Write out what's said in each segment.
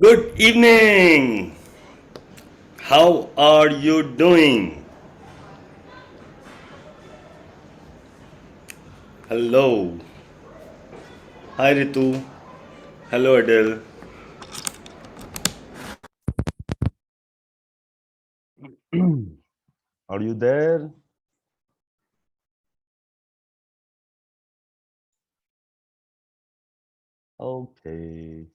Good evening. How are you doing? Hello. Hi Ritu. Hello Adele. Are you there? Okay.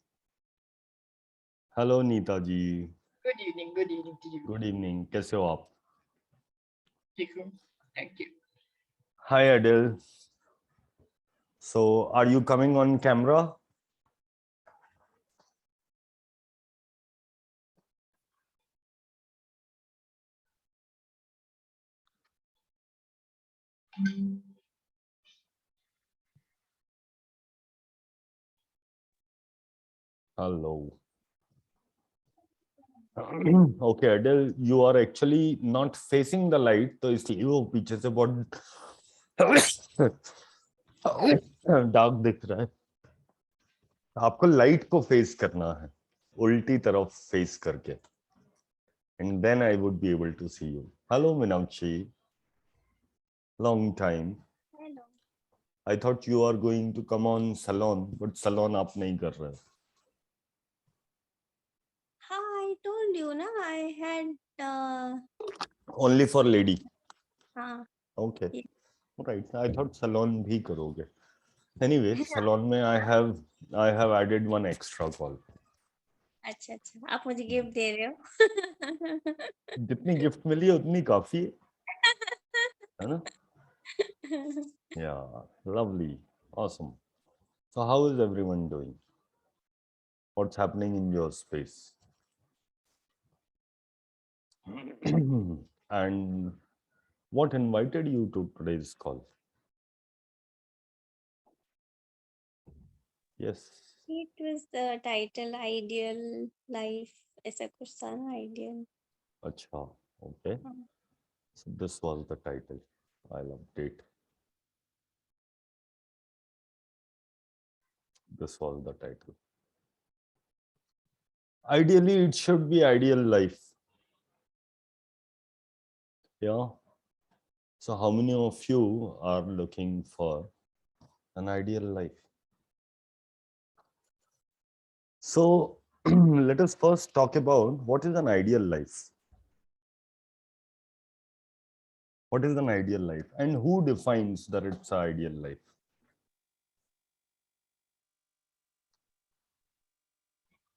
Hello Neeta ji. Good evening. Good evening to you. Good evening. कैसे हो आप? ठीक हूँ. Thank you. Hi Adele. So, are you coming on camera? Hello. Okay, Adele, you are actually not facing the light, तो इसलिए वो पीछे से बहुत डार्क दिख रहा है. आपको लाइट को फेस करना है, उल्टी तरफ फेस करके, and then I would be able to see you. Hello, Meenakshi. Long time. Hello. I thought you are going to come on salon, but salon आप नहीं कर रहे. I told you, na, I had. Only for lady. हाँ. Okay. Yeah. Right. I thought salon भी करोगे. Anyway, salon में I have added one extra call. अच्छा अच्छा, आप मुझे गिफ्ट दे रहे हो. जितनी गिफ्ट मिली है उतनी काफी है ना? Yeah, lovely, awesome. So how is everyone doing? What's happening in your space? And what invited you to today's call? Yes. It was the title Ideal Life. ऐसा कुछ था ना, Ideal. Acha, okay. So this was the title. I'll update. This was the title. Ideally, it should be ideal life. Yeah. So how many of you are looking for an ideal life? So let us first talk about what is an ideal life. What is an ideal life and who defines that it's an ideal life?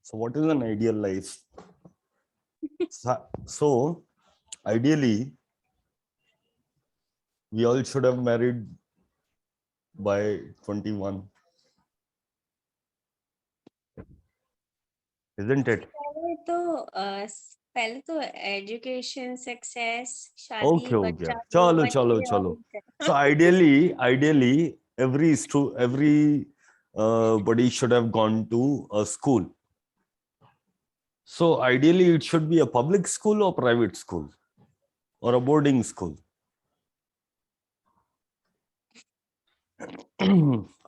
So what is an ideal life? So ideally, we all should have married by 21. Isn't it? पहले तो education, success, Okay, शादी, okay. बच्चा, Chalo, chalo, बच्चे chalo. और So ideally, every body should have gone to a school. So ideally, it should be a public school or private school or a boarding school.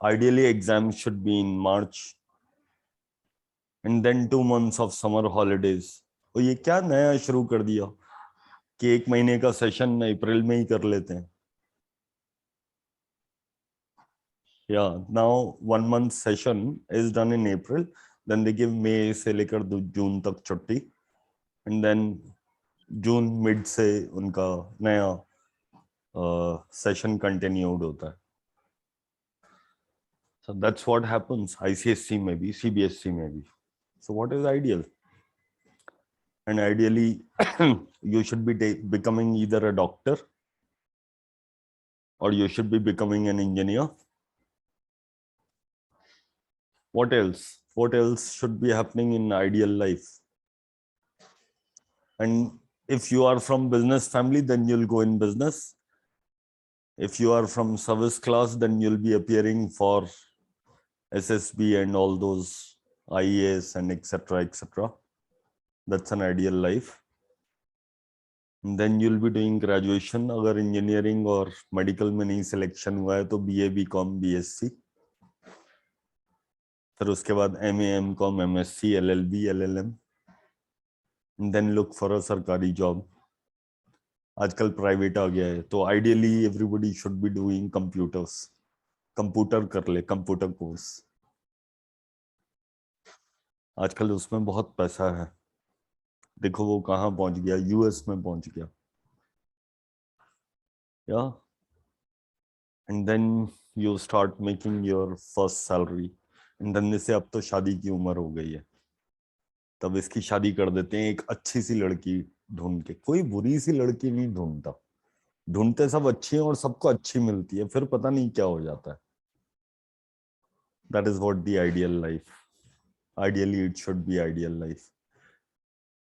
Ideally, exams should be in March and then 2 months of summer holidays. तो ये क्या नया शुरू कर दिया कि एक महीने का सेशन अप्रैल में ही कर लेते हैं. Yeah, now 1 month session is done in April. Then they give May से लेकर जून तक छुट्टी, and then जून mid से उनका नया session continued होता है. So that's what happens. ICSC maybe, CBSC maybe. So what is ideal? And ideally, you should be becoming either a doctor or you should be becoming an engineer. What else? What else should be happening in ideal life? And if you are from business family, then you'll go in business. If you are from service class, then you'll be appearing for SSB and all those IAS and etc. etc. That's an ideal life. And then you'll be doing graduation. अगर engineering or medical में नहीं selection हुआ है तो BA, BCom, BSc. फिर उसके बाद MA MCom MSc LLB LLM, then look for a सरकारी जॉब. आजकल प्राइवेट आ गया है, तो ideally everybody should be doing computer कर ले, कंप्यूटर कोर्स. आजकल उसमें बहुत पैसा है. देखो वो कहाँ पहुंच गया, US में पहुंच गया. या and then you start making your first salary. And then से अब तो शादी की उम्र हो गई है, तब इसकी शादी कर देते हैं एक अच्छी सी लड़की ढूंढ के. कोई बुरी सी लड़की नहीं ढूंढता, ढूंढते सब अच्छी हैं और सबको अच्छी मिलती है, फिर पता नहीं क्या हो जाता है. That is what the ideal life. Ideally it should be ideal life.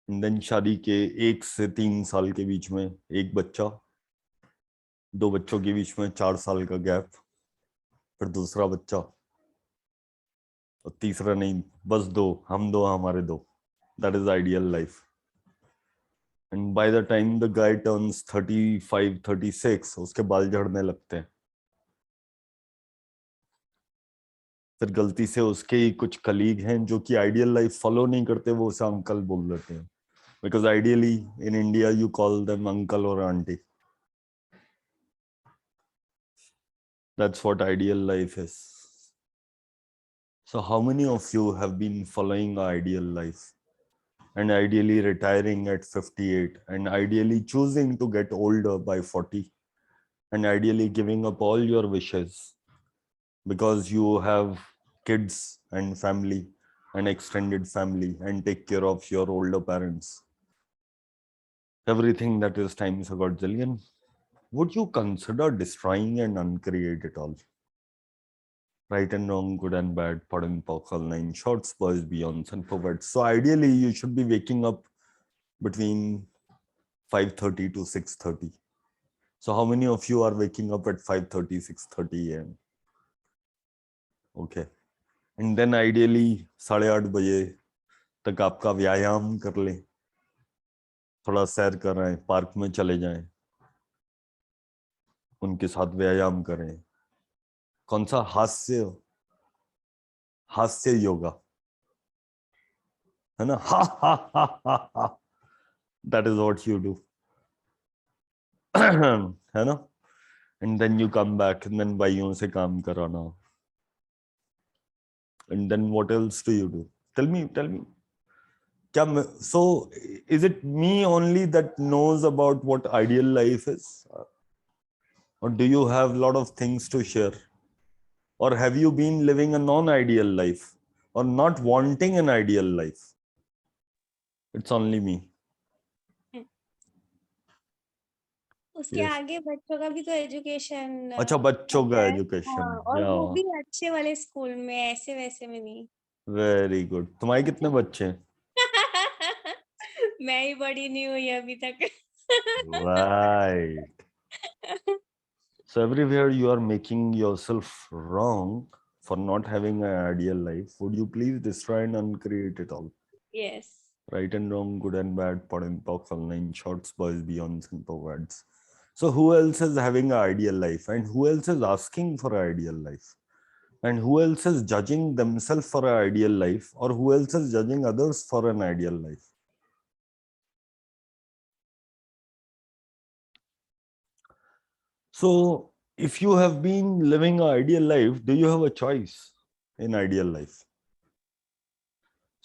Then शादी के 1 से 3 साल के बीच में एक बच्चा, 2 बच्चों के बीच में 4 साल का गैप, फिर दूसरा बच्चा, और तीसरा नहीं, बस 2, हम 2 हमारे 2. That is ideal life. And by the time the guy turns 35 36 उसके बाल झड़ने लगते हैं. फिर गलती से उसके ही कुछ कलीग हैं जो कि आइडियल लाइफ फॉलो नहीं करते, वो उसे अंकल बोल देते हैं. Because ideally in India you call them uncle और aunty. That's what ideal life is. So how many of you have been following an ideal life and ideally retiring at 58 and ideally choosing to get older by 40 and ideally giving up all your wishes because you have kids and family and extended family and take care of your older parents? Everything that is times a godzillion. Would you consider destroying and uncreate it all? Right and wrong, good and bad, pardon, powerful, 9 shorts, boys, beyonds, and forwards. So ideally, you should be waking up between 5:30 to 6:30. So how many of you are waking up at 5:30, 6:30 a.m.? Okay. And then ideally, 8:30 बजे तक आपका व्यायाम कर लें, थोड़ा सैर कर रहे हैं, पार्क में चले जाएं, उनके साथ व्यायाम करें. कौन सा हास्य योगा है ना? हा हा हा हा हा. That is what you do. है ना? And then you come back and then भाइयों से काम कराना. And then what else do you do? Tell me. So is it me only that knows about what ideal life is? Or do you have a lot of things to share? Or have you been living a non-ideal life? Or not wanting an ideal life? It's only me. उसके Yes. आगे बच्चों का भी तो education अच्छा, बच्चों का है. एजुकेशन. हाँ, और वो भी अच्छे वाले स्कूल में, ऐसे वैसे में नहीं. Very good. तुम्हारे कितने बच्चे हैं? मैं ही बड़ी नहीं हुई अभी तक. Right. So everywhere you are making yourself wrong for not having an ideal life. Would you please destroy and uncreate it all? Yes. Right and wrong, good and bad, pod and pox, online shorts, boys, beyonds, and words. So who else is having an ideal life, and who else is asking for an ideal life, and who else is judging themselves for an ideal life, or who else is judging others for an ideal life? So if you have been living an ideal life, do you have a choice in ideal life?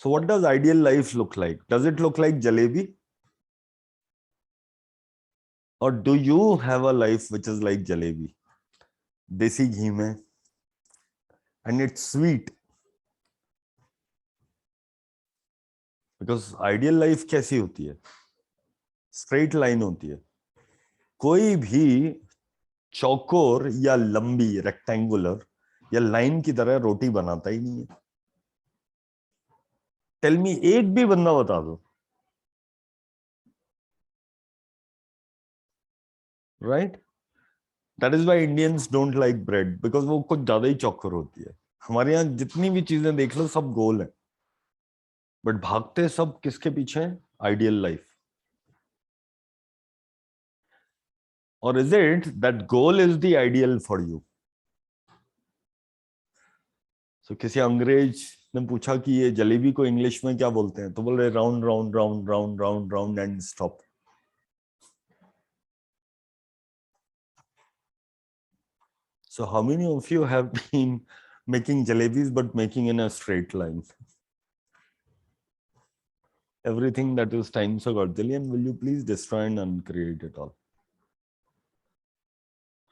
So what does ideal life look like? Does it look like jalebi? Or do you have a life which is like jalebi? Desi ghee mein, and it's sweet. Because ideal life कैसी होती है? Straight line होती है. कोई भी चौकोर या लंबी रेक्टेंगुलर या लाइन की तरह रोटी बनाता ही नहीं है. टेल मी, एक भी बंदा बता दो. Right? That is why Indians don't like bread, because वो कुछ ज्यादा ही चौकोर होती है. हमारे यहाँ जितनी भी चीजें देख लो सब गोल है, बट भागते सब किसके पीछे हैं? Ideal life. और is it that goal is the ideal for you? So किसी अंग्रेज उसने पूछा कि ये जलेबी को इंग्लिश में क्या बोलते हैं, तो बोल रहे round round round round round round and stop. So how many of you have been making jalebis but making in a straight line? Everything that is times a godzillion, will you please destroy and uncreate it all?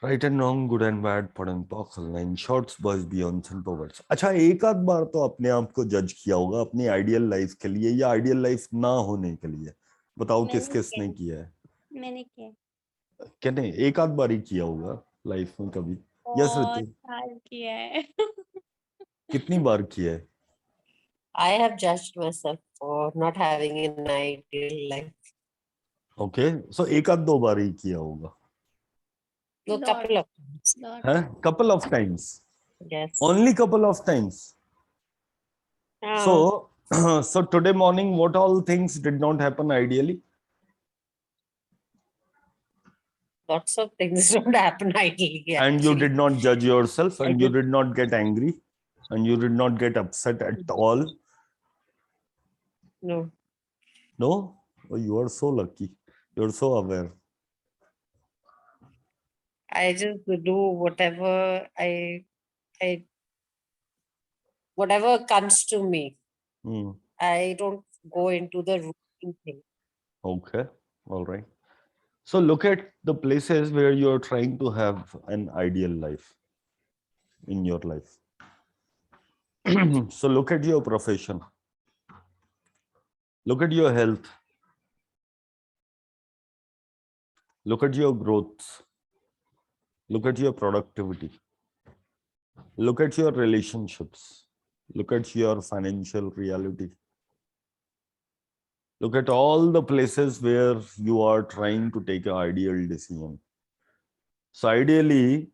Right and wrong, good and bad, put and pox, line shorts, boys, beyonds and powers. अच्छा, एक आध बार तो अपने आप को जज किया होगा अपनी आइडियल लाइफ के लिए या आइडियल लाइफ ना होने के लिए. बताओ किस किसने किया है. मैंने किया. क्या नहीं, एक आध बार ही किया होगा लाइफ में कभी. यस बहुत ऋतु, साल किया है. कितनी बार किया है. I have judged myself for not having an ideal life. Okay, so एक आध दो बार ही किया होगा. No, couple of times. है, couple of times, Yes. only couple of times. So so today morning what all things did not happen ideally? Lots of things don't happen ideally. And you Actually. did not judge yourself, I and you did. did not get angry, and you did not get upset at all. No. No? Oh, you are so lucky. You're so aware. I just do whatever I whatever comes to me. Hmm. I don't go into the routine thing. Okay, all right. So look at the places where you're trying to have an ideal life in your life. So look at your profession. Look at your health. Look at your growth. Look at your productivity. Look at your relationships. Look at your financial reality. Look at all the places where you are trying to take an ideal decision. So ideally,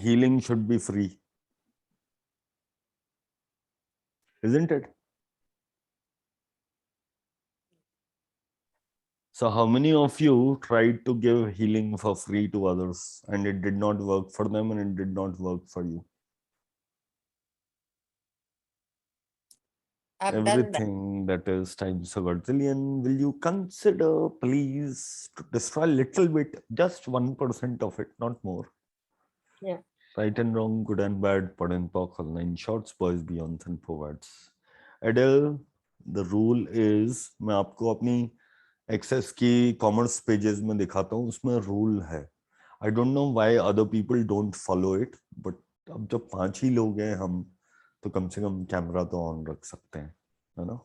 healing should be free. Isn't it? So how many of you tried to give healing for free to others and it did not work for them and it did not work for you? I've done that. Everything that is times a godzillion, will you consider, please, to destroy a little bit, just 1% of it, not more? Yeah. Right and wrong, good and bad, put and pock, online shorts, boys, beyonds and forwards. Adele, the rule is, मैं आपको अपनी access की commerce pages में दिखाता हूँ, उसमें rule है. I don't know why other people don't follow it, but अब जब 5 ही लोग हैं हम, तो कम से कम कैमरा तो ऑन रख सकते हैं, है ना.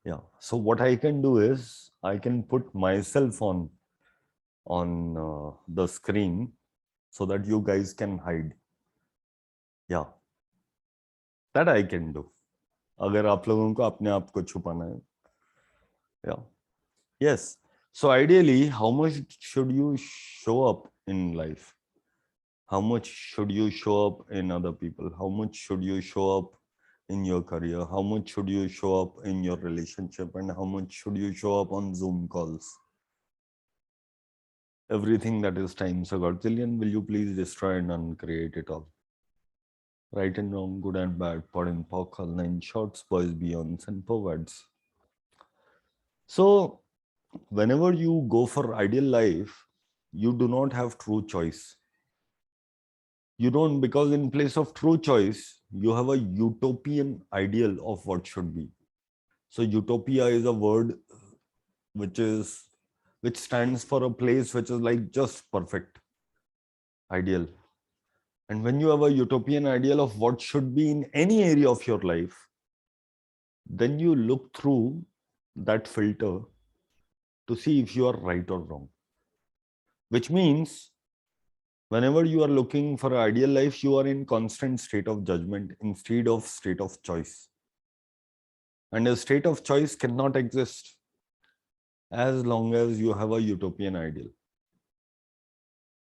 Yeah, so what I can do is I can put myself on the screen so that you guys can hide. Yeah, that I can do. अगर आप लोगों को अपने आप को छुपाना है. Yeah. Yes. So ideally, how much should you show up in life? How much should you show up in other people? How much should you show up in your career? How much should you show up in your relationship? And how much should you show up on Zoom calls? Everything that is times a godzillion, will you please destroy and uncreate it all? Right and wrong, good and bad, pod and pock, all 9 shorts, boys, beyonds and forwards. So whenever you go for ideal life, you do not have true choice. You don't, because in place of true choice, you have a utopian ideal of what should be. So utopia is a word which stands for a place which is like just perfect, ideal. And when you have a utopian ideal of what should be in any area of your life, then you look through that filter to see if you are right or wrong. Which means whenever you are looking for an ideal life, you are in constant state of judgment instead of state of choice. And a state of choice cannot exist as long as you have a utopian ideal.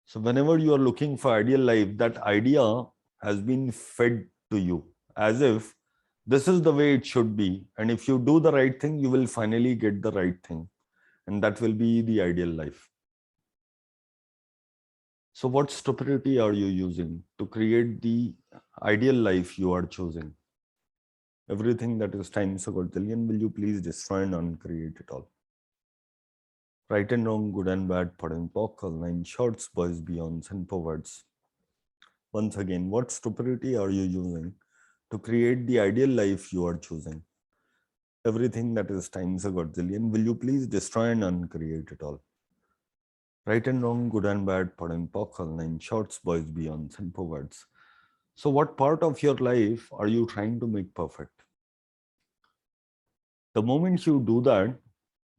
So whenever you are looking for ideal life, that idea has been fed to you as if this is the way it should be. And if you do the right thing, you will finally get the right thing. And that will be the ideal life. So what stupidity are you using to create the ideal life you are choosing, everything that is times a quadrillion, will you please destroy and uncreate it all? Right and wrong, good and bad, POD and POC, all nine shorts, boys, beyonds, and perverts. Once again, what stupidity are you using to create the ideal life you are choosing? Everything that is times a quadrillion, will you please destroy and uncreate it all? Right and wrong, good and bad, POD and POC, all nine shorts, boys, beyonds, and perverts. So what part of your life are you trying to make perfect? The moment you do that,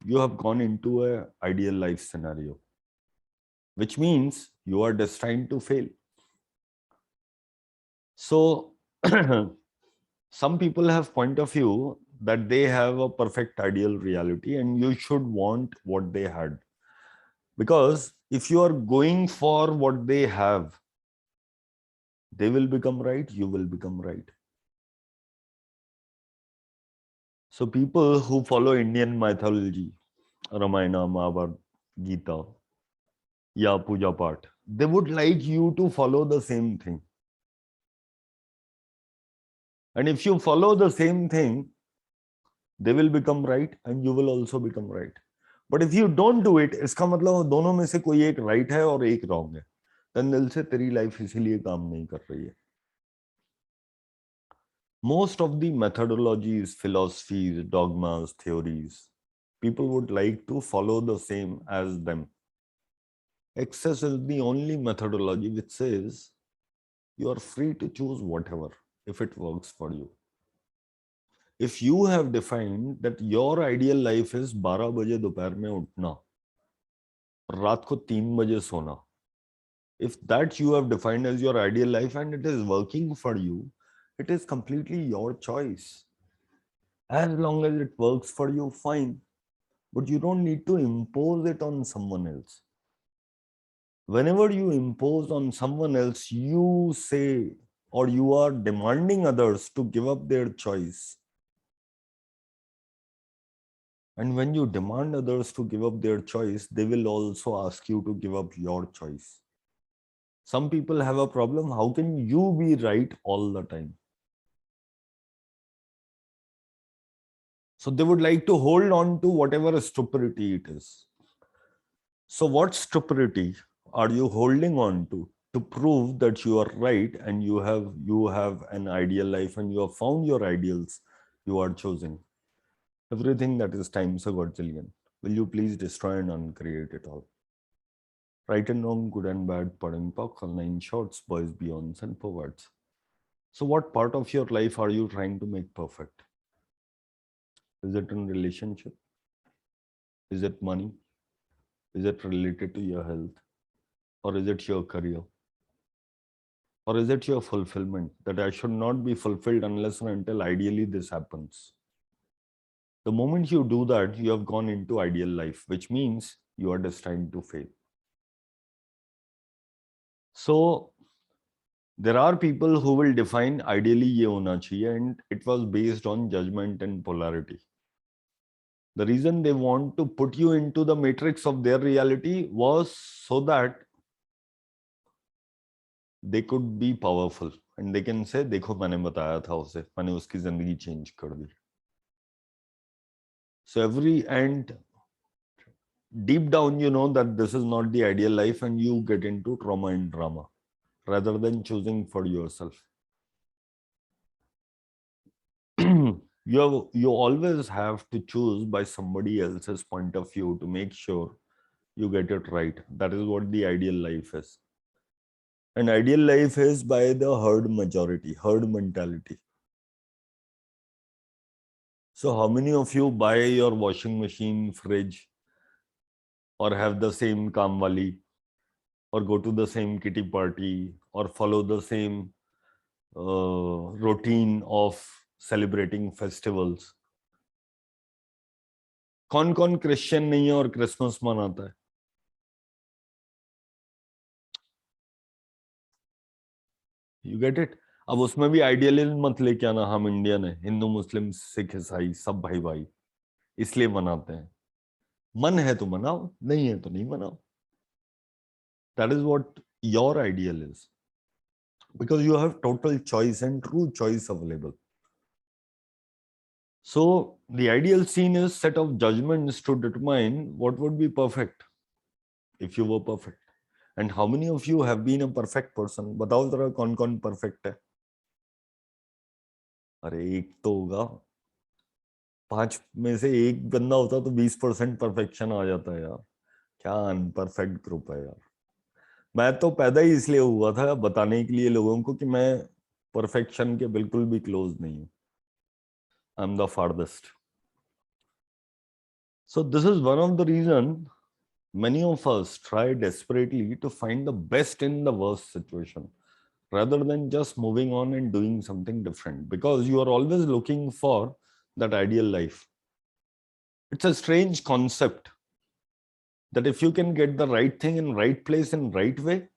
you have gone into an ideal life scenario, which means you are destined to fail. So some people have point of view that they have a perfect ideal reality and you should want what they had. Because if you are going for what they have, they will become right, you will become right. So people who follow Indian mythology, Ramayana, Mahabharata, Gita, ya Puja Path, they would like you to follow the same thing. And if you follow the same thing, they will become right and you will also become right. But if you don't do it, इसका मतलब दोनों में से कोई एक right है और एक wrong है. Then दिल से तेरी life इसीलिए काम नहीं कर रही है. Most of the methodologies, philosophies, dogmas, theories, people would like to follow the same as them. Access is the only methodology which says you are free to choose whatever if it works for you. If you have defined that your ideal life is 12 बजे दोपहर में उठना, रात को 3 बजे सोना, if that you have defined as your ideal life and it is working for you, it is completely your choice. As long as it works for you, fine. But you don't need to impose it on someone else. Whenever you impose on someone else, you say or you are demanding others to give up their choice. And when you demand others to give up their choice, they will also ask you to give up your choice. Some people have a problem. How can you be right all the time? So they would like to hold on to whatever stupidity it is. So what stupidity are you holding on to prove that you are right and you have an ideal life and you have found your ideals you are choosing? Everything that is times a quadrillion, will you please destroy and uncreate it all? Right and wrong, good and bad, POD and POC, all nine shorts, boys, beyonds, and perverts. So what part of your life are you trying to make perfect? Is it in relationship? Is it money? Is it related to your health? Or is it your career? Or is it your fulfillment that I should not be fulfilled unless and until ideally this happens? The moment you do that, you have gone into ideal life, which means you are destined to fail. So there are people who will define ideally ye hona chahiye, and it was based on judgment and polarity. The reason they want to put you into the matrix of their reality was so that they could be powerful and they can say, देखो मैंने बताया था उसे, मैंने उसकी जिंदगी change कर दी. So deep down, you know that this is not the ideal life and you get into trauma and drama rather than choosing for yourself. You always have to choose by somebody else's point of view to make sure you get it right. That is what the ideal life is. An ideal life is by the herd majority, herd mentality. So how many of you buy your washing machine, fridge, or have the same kamwali, or go to the same kitty party, or follow the same routine of celebrating festivals? कौन कौन Christian नहीं है और Christmas मनाता है? You get it? अब उसमें भी आइडियलिज्म मत लेके आना, हम इंडियन है, हिंदू मुस्लिम सिख ईसाई सब भाई भाई इसलिए मनाते हैं. मन है तो मनाओ, नहीं है तो नहीं मनाओ. That is what your ideal is. because you have total choice and true choice available. So the ideal scene is set of judgments to determine what would be perfect if you were perfect. And how many of you have been a perfect person? बताओ जरा कौन कौन perfect है? अरे एक तो होगा, 5 में से एक बंदा होता तो 20% परफेक्शन आ जाता है यार. क्या अनपरफेक्ट ग्रुप है यार. मैं तो पैदा ही इसलिए हुआ था बताने के लिए लोगों को कि मैं परफेक्शन के बिल्कुल भी क्लोज नहीं हूं. I am the farthest. So this is one of the reasons many of us try desperately to find the best in the worst situation rather than just moving on and doing something different, because you are always looking for that ideal life. It's a strange concept that if you can get the right thing in right place in right way,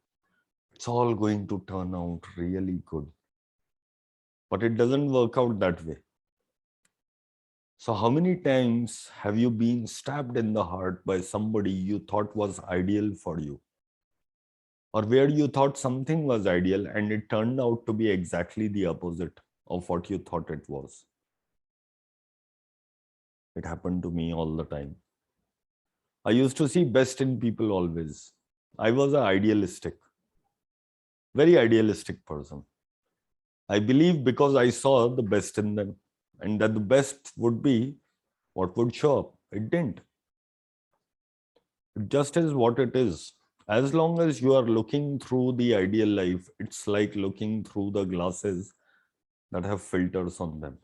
it's all going to turn out really good. But it doesn't work out that way. So how many times have you been stabbed in the heart by somebody you thought was ideal for you? Or where you thought something was ideal and it turned out to be exactly the opposite of what you thought it was? It happened to me all the time. I used to see best in people always. I was an idealistic, very idealistic person. I believe because I saw the best in them and that the best would be what would show up. It didn't. It just is what it is. As long as you are looking through the ideal life, it's like looking through the glasses that have filters on them.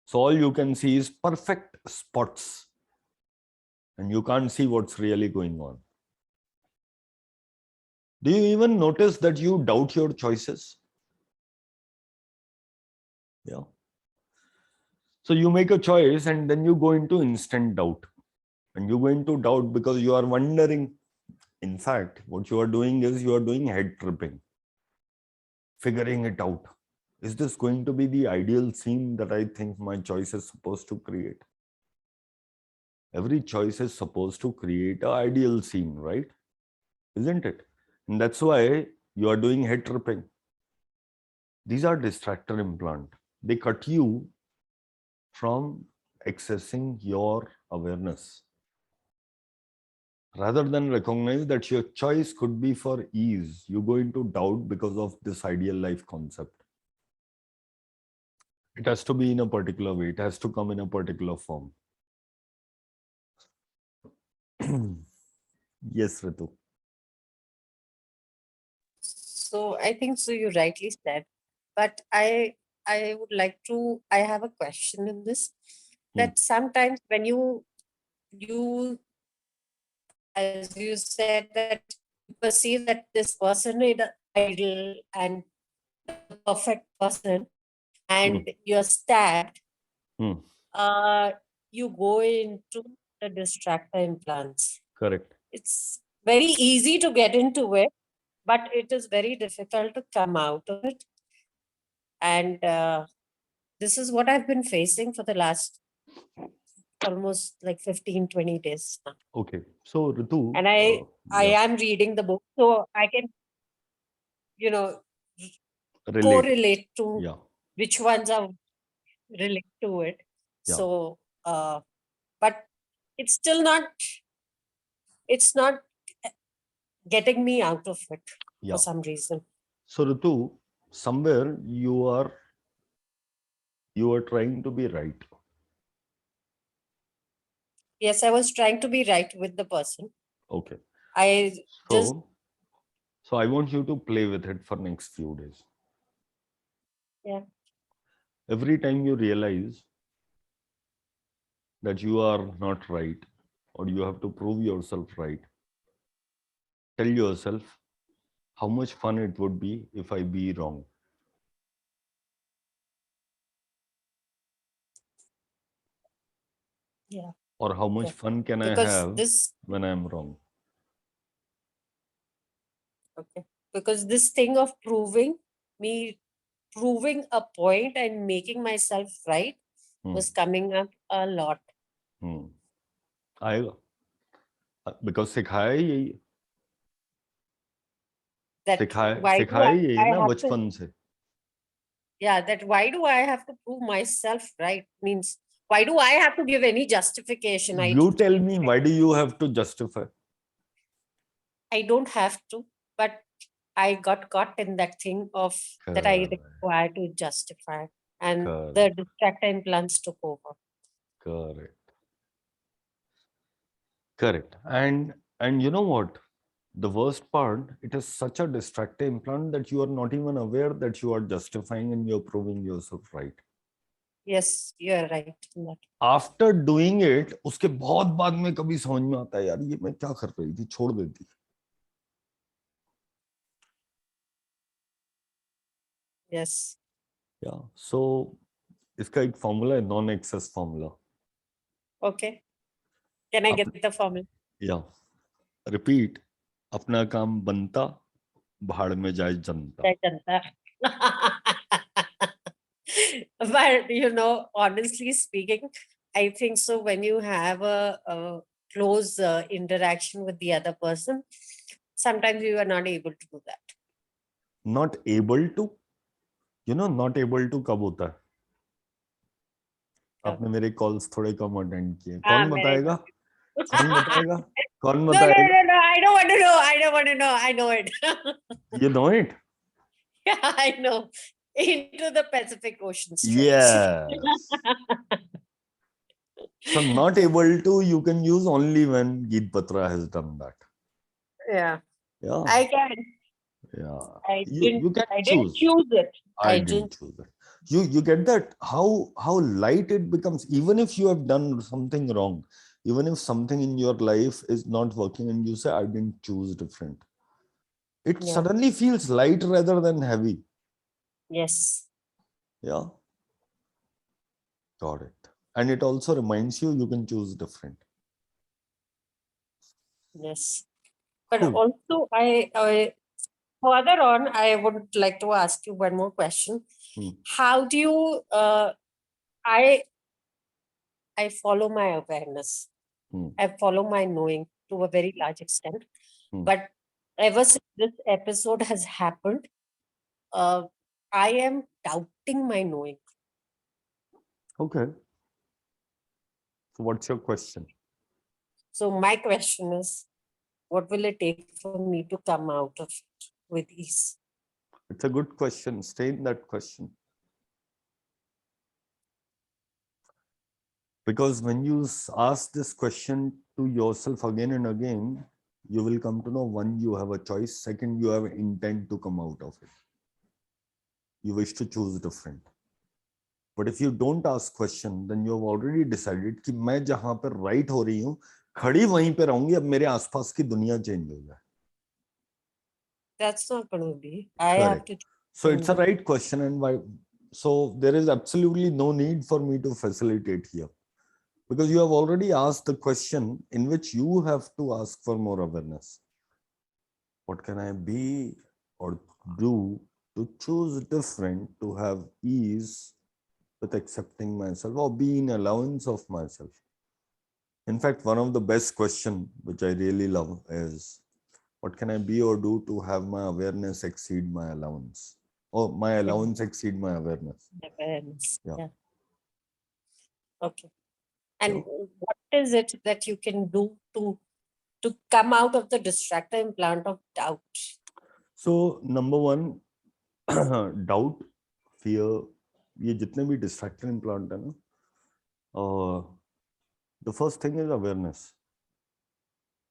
So all you can see is perfect spots and you can't see what's really going on. Do you even notice that you doubt your choices? Yeah. So you make a choice and then you go into instant doubt. And you go into doubt because you are wondering. In fact, what you are doing is you are doing head tripping, figuring it out. Is this going to be the ideal scene that I think my choice is supposed to create? Every choice is supposed to create an ideal scene, right? Isn't it? And that's why you are doing head tripping. These are distractor implant. They cut you from accessing your awareness. Rather than recognize that your choice could be for ease, you go into doubt because of this ideal life concept. It has to be in a particular way. It has to come in a particular form. Yes, Ritu. So I think so you rightly said, but I would like to, I have a question in this, that sometimes when you as you said that you perceive that this person is the ideal and the perfect person and you're stabbed, you go into the distractor implants. Correct. It's very easy to get into it, but it is very difficult to come out of it. And this is what I've been facing for the last almost like 15-20 days now. Okay. So, Ritu. And I am reading the book, so I can, correlate to which ones are relate to it. Yeah. So, but it's still not, it's not getting me out of it for some reason. So, Ritu, somewhere you are trying to be right. Yes, I was trying to be right with the person. Okay. So I want you to play with it for next few days. Yeah. Every time you realize that you are not right or you have to prove yourself right, tell yourself how much fun it would be if I be wrong. Yeah. Or how much fun can I have when I'm wrong? Okay. Because this thing of proving a point and making myself right was coming up a lot. आएगा because सिखाया ही यही है. that सिखाए why do सिखाए यही I ना have to, बचपन से. that why do I have to prove myself right? Means why do I have to give any justification? You tell me, why do you have to justify? I don't have to, but I got caught in that thing of that I Correct. require to justify, and Correct. the distractor implants took over. Correct. Correct. And you know what? The worst part, it is such a distractive implant that you are not even aware that you are justifying and you're proving yourself right. Yes, you are right in that. After doing it, उसके बहुत बाद में कभी समझ में आता है यार ये मैं क्या कर रही थी, छोड़ देती. Yes. Yeah. So इसका एक फॉर्मूला है, non access formula. Okay. Can I get the formula? या रिपीट. अपना काम बनता, भाड़ में जाए जनता. But honestly speaking, I think so. When you have a close interaction with the other person, sometimes you are not able to do that. Not able to, not able to कब होता है? आपने मेरे कॉल्स थोड़े कम attend किए. कौन बताएगा? कौन बताएगा? कौन No, बताएगा? no. I don't want to know. I don't want to know. I know it. You know it? Yeah, I know. Into the Pacific Ocean stretch. Yes. So not able to, you can use only when Geet Patra has done that. Yeah. Yeah. I can. Yeah. You didn't can choose it. I didn't choose it. You get that? How light it becomes, even if you have done something wrong, even if something in your life is not working and you say, I didn't choose different. It suddenly feels light rather than heavy. Yes. Yeah. Got it. And it also reminds you can choose different. Yes. But Cool. also, I further on, I would like to ask you one more question. How do you, I follow my awareness. I follow my knowing to a very large extent. But ever since this episode has happened, I am doubting my knowing. Okay. So what's your question? So my question is, what will it take for me to come out of it with ease? It's a good question. Stay in that question. Because when you ask this question to yourself again and again, you will come to know, one, you have a choice. Second, you have intent to come out of it. You wish to choose different. But if you don't ask question, then you have already decided कि मैं जहां पर right हो रही हूँ, खड़ी वहीं पे रहूंगी, अब मेरे आसपास की दुनिया change हो जाए. That's not going to be. I have to. So it's a right question, and why? So there is absolutely no need for me to facilitate here, because you have already asked the question in which you have to ask for more awareness. What can I be or do to choose different, to have ease with accepting myself or be in allowance of myself? In fact, one of the best questions, which I really love, is what can I be or do to have my awareness exceed my allowance? Or my allowance exceed my awareness? Awareness. Yeah. Yeah. Okay. And what is it that you can do to come out of the distractor implant of doubt? So number one, doubt, fear, ये जितने भी distractor implant है ना, the first thing is awareness.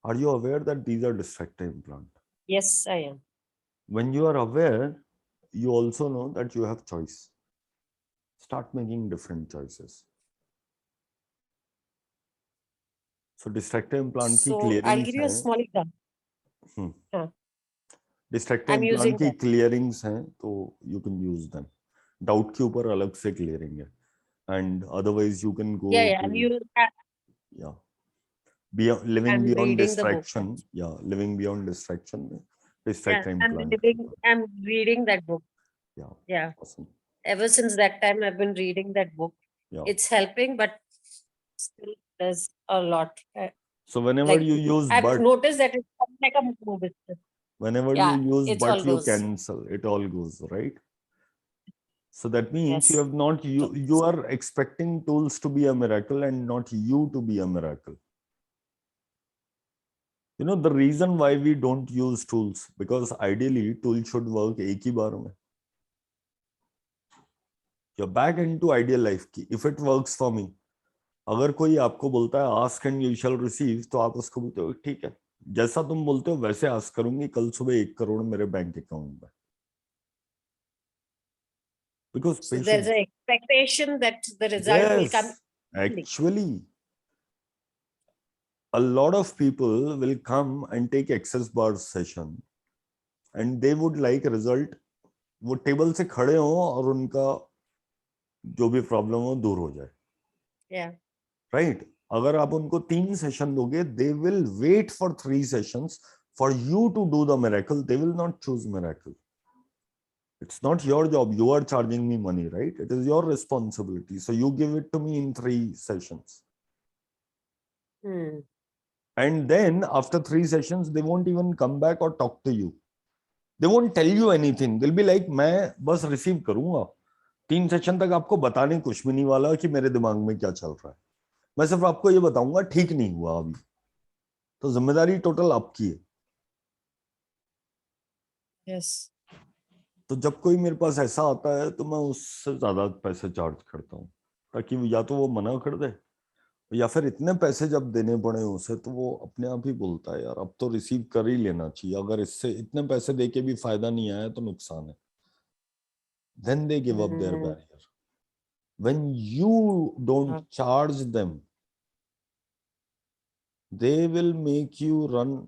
Are you aware that these are distractor implant? Yes, I am. When you are aware, you also know that you have choice. Start making different choices. So distractor implant की So I'll clearings give you a हैं. small example. Distractor I'm implant using की that. clearings हैं, तो you can use them. Doubt के ऊपर अलग से clearing है. And otherwise you can go Yeah. living I'm beyond reading the book. distraction. Yeah, living beyond distraction. Yeah, I'm reading that book. Yeah. Awesome. Ever since that time, I've been reading that book. Yeah. It's helping, but still there's a lot. So whenever you use I've but, noticed that it's like a movie. Whenever Yeah, you use it but, all you goes. cancel, it all goes, right? So that means you Yes. have not, you are expecting tools to be a miracle and not you to be a miracle. You know, the reason why we don't use tools, because ideally tool should work एक ही बार में. You're back into ideal life की. If it works for me, अगर कोई आपको बोलता है ask and you shall receive, तो आप उसको बोलते हो ठीक है, जैसा तुम बोलते हो वैसे ask करूंगी, कल सुबह 1 करोड़ मेरे बैंक अकाउंट में. Because So there's patience. an expectation that the result will come. Yes, actually, a lot of people will come and take access bar session and they would like result, वो table से खड़े हो और उनका जो भी problem हो दूर हो जाए. Yeah. राइट? अगर आप उनको 3 सेशन दोगे, they will wait for 3 sessions for you to do the miracle. They will not choose miracle. It's not your job. You are charging me money, right? It is your responsibility. So you give it to me in 3 sessions. Hmm. And then after 3 sessions, they won't even come back or talk to you. They won't tell you anything. They'll be like, मैं बस receive करूंगा. 3 session तक आपको बताने कुछ भी नहीं वाला कि मेरे दिमाग में क्या चल रहा है. मैं सिर्फ आपको ये बताऊंगा ठीक नहीं हुआ अभी. तो जिम्मेदारी टोटल आपकी है. Yes. तो जब कोई मेरे पास ऐसा आता है तो मैं उससे ज्यादा पैसे चार्ज करता हूँ, ताकि या तो वो मना कर दे या फिर इतने पैसे जब देने पड़े उसे तो वो अपने आप ही बोलता है यार अब तो रिसीव कर ही लेना चाहिए, अगर इससे इतने पैसे देके भी फायदा नहीं आया तो नुकसान है. Then they give up their barrier. When you don't charge them, they will make you run,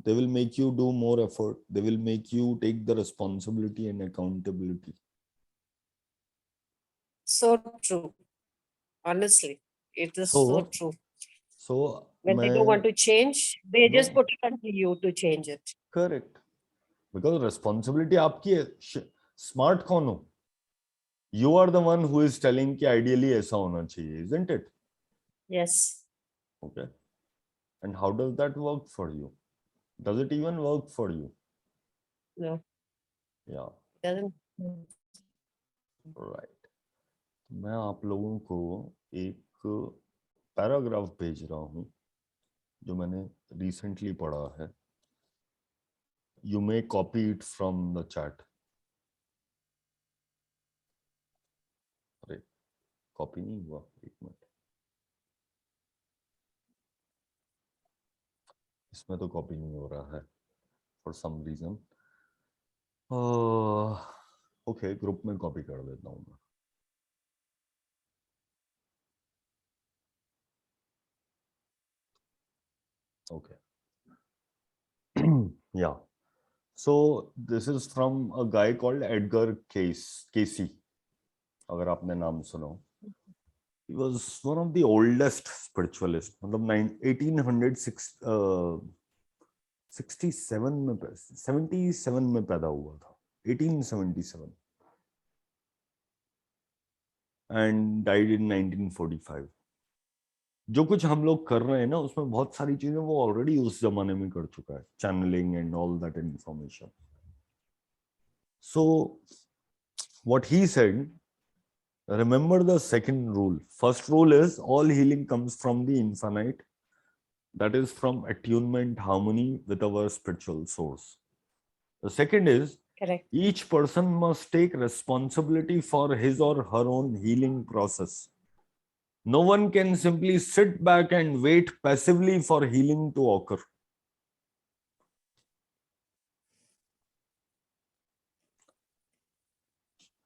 they will make you do more effort, they will make you take the responsibility and accountability. So true. Honestly, it is so true. So When they don't want to change, they just No. put it on you to change it. Correct. Because responsibility आपकी है. Smart कौन हो? You are the one who is telling कि ideally ऐसा होना चाहिए, isn't it? Yes. Okay. And how does that work for you? Does it even work for you? No. Yeah. Doesn't. Right. मैं आप लोगों को एक पैराग्राफ भेज रहा हूँ जो मैंने रिसेंटली पढ़ा है. You may copy it from the chat. अरे कॉपी नहीं हुआ, एक मिनट. इसमें तो कॉपी नहीं हो रहा है for some reason. Okay, group में कॉपी कर देता हूँ मैं. Okay. Yeah. So this is from a guy called Edgar Casey. अगर आपने नाम सुना हो. He was one of the oldest spiritualists. मतलब 1867 में 77 में पैदा हुआ था. 1877 and died in 1945. जो कुछ हम लोग कर रहे हैं ना उसमें बहुत सारी चीजें वो ऑलरेडी उस जमाने में कर चुका है. Channelling and all that information. So what he said, remember the second rule. First rule is all healing comes from the infinite. That is from attunement, harmony with our spiritual source. The second is Correct. each person must take responsibility for his or her own healing process. No one can simply sit back and wait passively for healing to occur.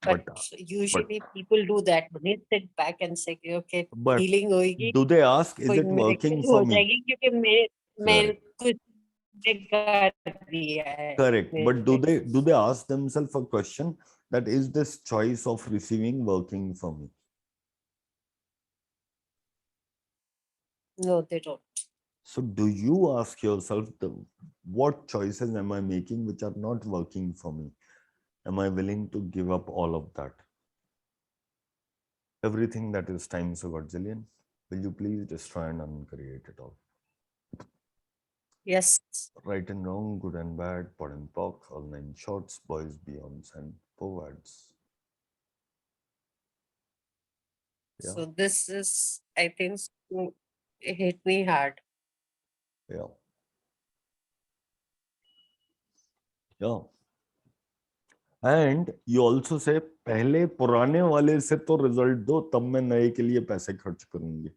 But usually people do that. They sit back and say, okay, but healing होगी, do they ask, is कोई it working miracle for हो me? जाएगी क्योंकि मैं Correct. कुछ कर दिया है. Correct. But do they ask themselves a question that is this choice of receiving working for me? No, they don't. So do you ask yourself what choices am I making which are not working for me? Am I willing to give up all of that? Everything that is times a godzillion, will you please destroy and uncreate it all? Yes. Right and wrong, good and bad, pod and poc, all nine shorts, boys, beyonds, and poets. Yeah, So this is, I think, it hit me hard. yeah, yeah. And you also say पहले पुराने वाले से तो result दो, तब मैं नए के लिए पैसे खर्च करूंगी.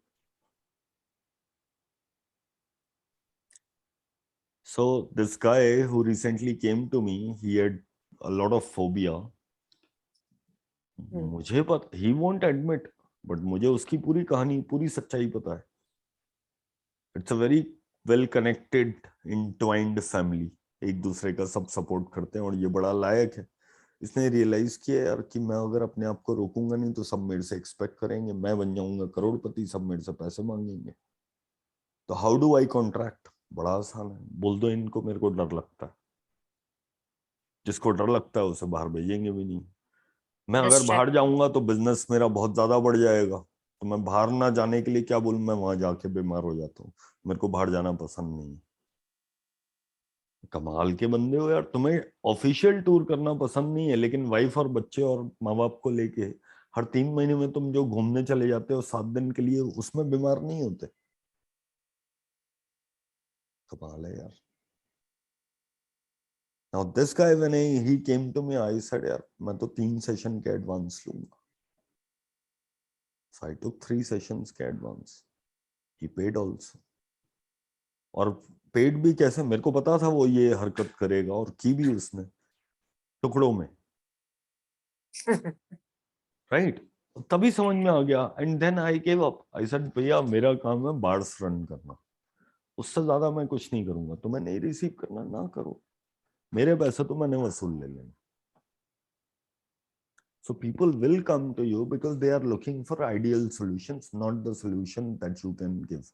So this guy who recently came to me, he had a lot of phobia. मुझे पता, he won't admit, but मुझे उसकी पूरी कहानी, पूरी सच्चाई पता है. It's a very well connected, entwined family. एक दूसरे का सब सपोर्ट करते हैं और ये बड़ा लायक है. इसने रियलाइज किया यार कि मैं अगर अपने आप को रोकूंगा नहीं तो सब मेरे से एक्सपेक्ट करेंगे, मैं बन जाऊंगा करोड़पति, सब मेरे से पैसे मांगेंगे. तो हाउ डू आई कॉन्ट्रैक्ट? बड़ा आसान है, बोल दो इनको मेरे को डर लगता है. जिसको डर लगता है उसे बाहर भेजेंगे भी नहीं. मैं अगर बाहर जाऊंगा तो बिजनेस मेरा बहुत ज्यादा बढ़ जाएगा, तो मैं बाहर ना जाने के लिए क्या बोलूं, मैं वहां जाके बीमार हो जाता हूँ, मेरे को बाहर जाना पसंद नहीं है. कमाल के बंदे हो यार, तुम्हें ऑफिशियल टूर करना पसंद नहीं है, लेकिन वाइफ और बच्चे और माँ बाप को लेके हर 3 महीने में तुम जो घूमने चले जाते हो 7 दिन के लिए, उसमें बीमार नहीं होते. कमाल है यार. Now this guy when he came to me, I said यार मैं तो 3 सेशन के एडवांस लूंगा. So I took 3 sessions के एडवांस. He paid also. और पेड भी कैसे, मेरे को पता था वो ये हरकत करेगा, और की भी उसने टुकड़ों में. राइट, तभी समझ में आ गया. And then I give up. I said भैया मेरा काम है बार्स रन करना, उससे ज्यादा मैं कुछ नहीं करूंगा. तो मैं नहीं रिसीव करना ना करो, मेरे पैसे तो मैंने वसूल ले लेने. So people will come to you because they are looking for ideal solutions, not the solution that you can give.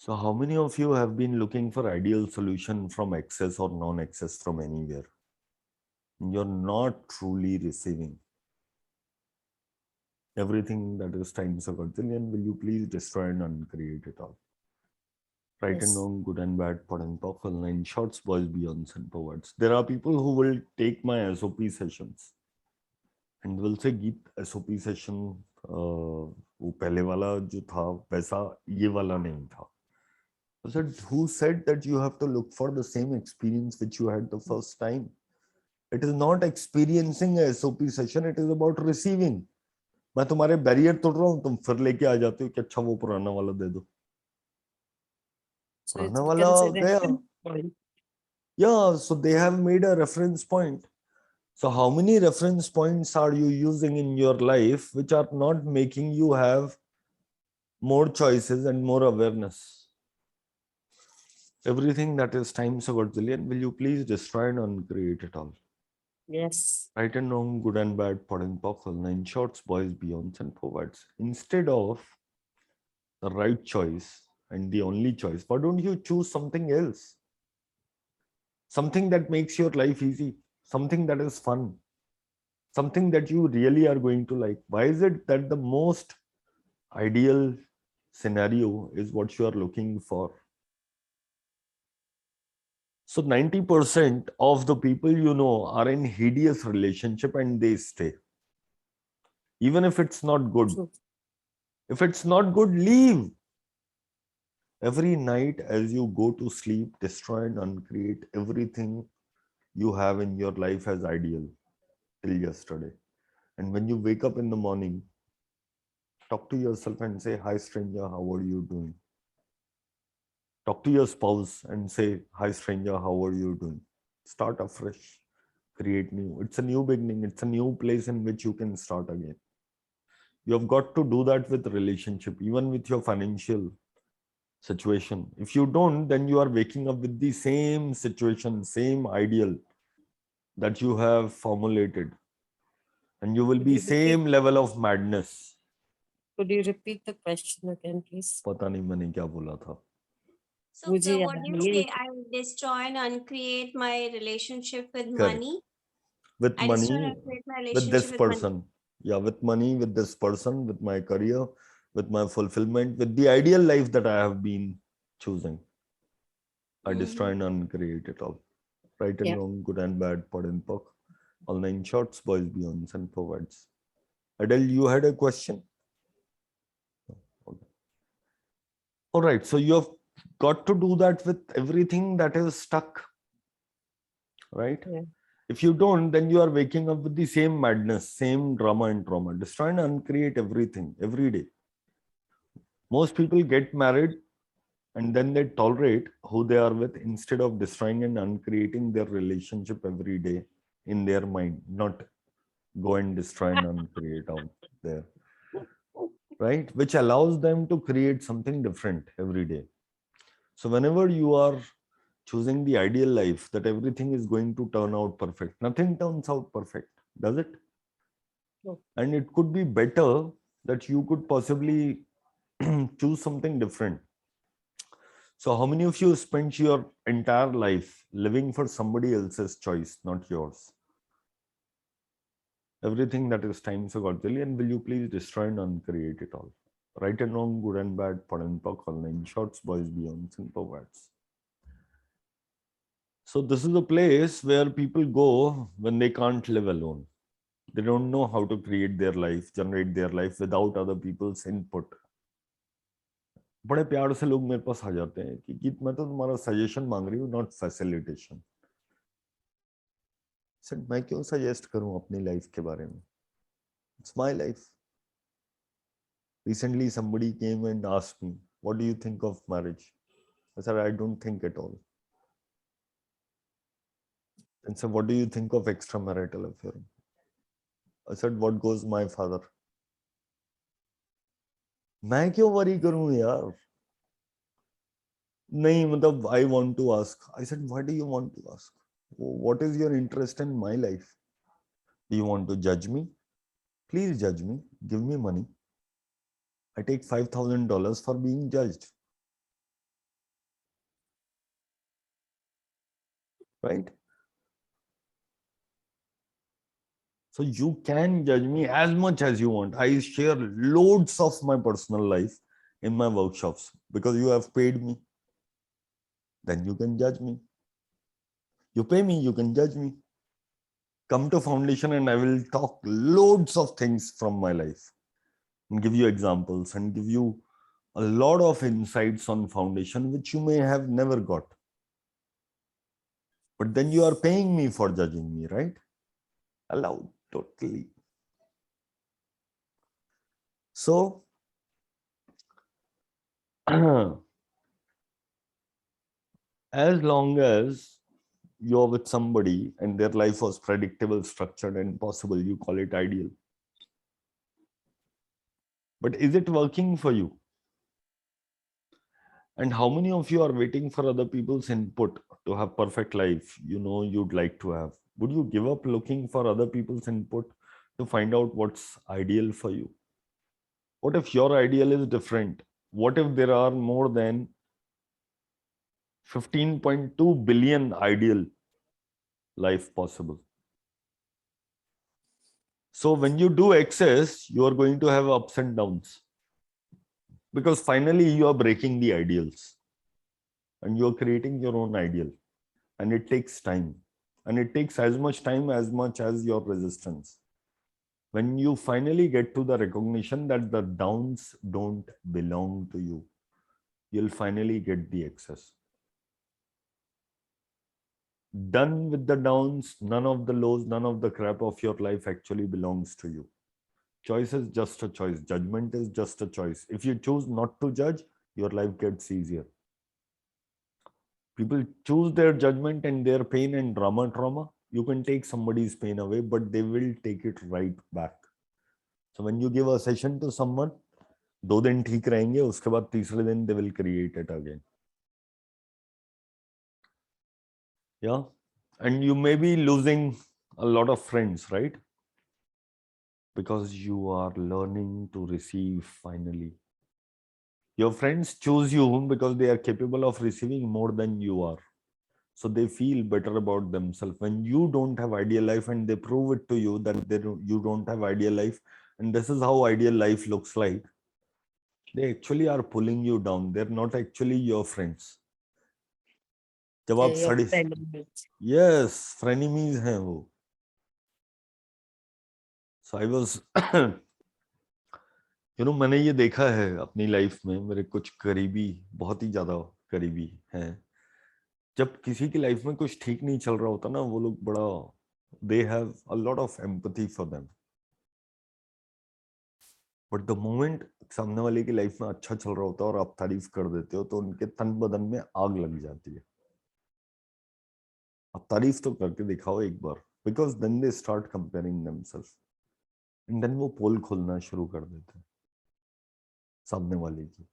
So how many of you have been looking for ideal solution from excess or non-excess from anywhere? You're not truly receiving. Everything that is times a quadrillion, will you please destroy and uncreate it all? Right and wrong, good and bad, pod and poc, all nine shorts, boys, beyonds, and poets. There are people who will take my SOP sessions and will say, Geet, SOP session, वो पहले वाला जो था वैसा ये वाला नहीं था. I said, who said that you have to look for the same experience which you had the first time? It is not experiencing a SOP session, it is about receiving. मैं तुम्हारे बैरियर तोड़ रहा हूँ, तुम फिर लेके आ जाते हो कि अच्छा वो पुराना वाला दे दो. So पुराना it वाला becomes a गया. reference point. Yeah, so they have made a reference point. So how many reference points are you using in your life which are not making you have more choices and more awareness? Everything that is times a quadrillion, will you please destroy and uncreate it all? Yes. Right and wrong, good and bad, pod and poc, all nine shorts, boys, beyonds, and provides. Instead of the right choice and the only choice, why don't you choose something else? Something that makes your life easy, something that is fun, something that you really are going to like. Why is it that the most ideal scenario is what you are looking for? So 90% of the people you know are in hideous relationship and they stay. Even if it's not good. True. If it's not good, leave. Every night as you go to sleep, destroy and uncreate everything you have in your life as ideal till yesterday. And when you wake up in the morning, talk to yourself and say, hi stranger, how are you doing? Talk to your spouse and say, hi stranger, how are you doing? Start afresh, create new. It's a new beginning. It's a new place in which you can start again. You have got to do that with relationship, even with your financial situation. If you don't, then you are waking up with the same situation, same ideal that you have formulated. And you will be same level of madness. Could you repeat the question again, please? पता नहीं मैंने क्या बोला था. So मुझे what याद do you नहीं say? I will destroy and uncreate my relationship with Correct. money. With I destroy money, and uncreate my with this relationship with money. person. Yeah, with money, with this person, with my career, with my fulfillment, with the ideal life that I have been choosing. I destroy and uncreate it all. Right and Yeah. wrong, good and bad, pod and pock. All nine shorts, boys, beyonds, and forwards. Adele, you had a question? Okay. All right, so you have got to do that with everything that is stuck, right? Yeah. If you don't, then you are waking up with the same madness, same drama and trauma. Destroy and uncreate everything every day. Most people get married and then they tolerate who they are with instead of destroying and uncreating their relationship every day in their mind, not go and destroy and uncreate out there, right? Which allows them to create something different every day. So whenever you are choosing the ideal life, that everything is going to turn out perfect, nothing turns out perfect, does it? No. And it could be better that you could possibly choose something different. So how many of you spent your entire life living for somebody else's choice, not yours? Everything that is time so Godzillion, will you please destroy and uncreate it all? Right and wrong, good and bad, pod and pock, all nine shorts, boys, beyonds, and perverts. So this is a place where people go when they can't live alone. They don't know how to create their life, generate their life without other people's input. बड़े प्यार से लोग मेरे पास आ जाते हैं कि गीत मैं तो तुम्हारा सजेशन मांग रही हूँ, नॉट फैसिलिटेशन. सर मैं क्यों सजेस्ट करूं अपनी लाइफ के बारे में? It's my life. Recently somebody came and asked me, what do you think of marriage? I said, I don't think at all. And so what do you think of extramarital affair? I said, what goes my father? मैं क्यों worry करूं यार? नहीं मतलब I want to ask. I said, why do you want to ask? What is your interest in my life? Do you want to judge me? Please judge me. Give me money. I take $5,000 for being judged. Right? So you can judge me as much as you want. I share loads of my personal life in my workshops because you have paid me. Then you can judge me. You pay me, you can judge me. Come to foundation and I will talk loads of things from my life and give you examples and give you a lot of insights on foundation which you may have never got. But then you are paying me for judging me, right? Allowed, totally. So, as long as you're with somebody and their life was predictable, structured, and possible, you call it ideal. But is it working for you? And how many of you are waiting for other people's input to have perfect life you know you'd like to have? Would you give up looking for other people's input to find out what's ideal for you? What if your ideal is different? What if there are more than 15.2 billion ideal life possible? So when you do excess, you are going to have ups and downs. Because finally you are breaking the ideals and you are creating your own ideal. And it takes time. And it takes as much time as much as your resistance. When you finally get to the recognition that the downs don't belong to you, you'll finally get the excess. Done with the downs, none of the lows, none of the crap of your life actually belongs to you. Choice is just a choice. Judgment is just a choice. If you choose not to judge, your life gets easier. People choose their judgment and their pain and trauma. You can take somebody's pain away, but they will take it right back. So when you give a session to someone, 2 दिन ठीक रहेंगे, उसके बाद तीसरे दिन they will create it again. Yeah. And you may be losing a lot of friends, right? Because you are learning to receive finally. Your friends choose you because they are capable of receiving more than you are. So they feel better about themselves. When you don't have ideal life and they prove it to you that you don't have ideal life, and this is how ideal life looks like, they actually are pulling you down. They're not actually your friends. जब आप They're your study, frenemies. yes, frenemies हैं वो. So I was, मैंने ये देखा है अपनी life में. मेरे कुछ करीबी, बहुत ही ज्यादा करीबी हैं. जब किसी की लाइफ में कुछ ठीक नहीं चल रहा होता ना, वो लोग बड़ा, they have a lot of empathy for them. But the moment सामने वाले की लाइफ में अच्छा चल रहा होता है और आप तारीफ कर देते हो, तो उनके तन बदन में आग लग जाती है. आप तारीफ तो करके दिखाओ एक बार, because then they start comparing themselves, and then वो पोल खोलना शुरू कर देते हैं. सामने वाले की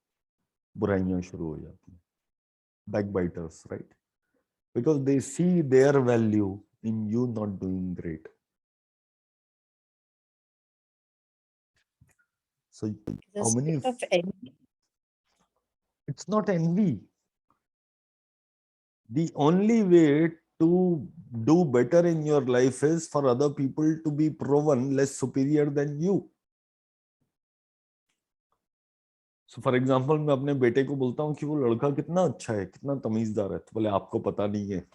बुराइयां शुरू हो जाती हैं. Backbiters, right? Because they see their value in you not doing great. So The how many? state of envy. It's not envy. The only way to do better in your life is for other people to be proven less superior than you. So for example, मैं अपने बेटे को बोलता हूँ कि वो लड़का कितना अच्छा है, कितना तमीजदार है. तो बोले आपको पता नहीं है,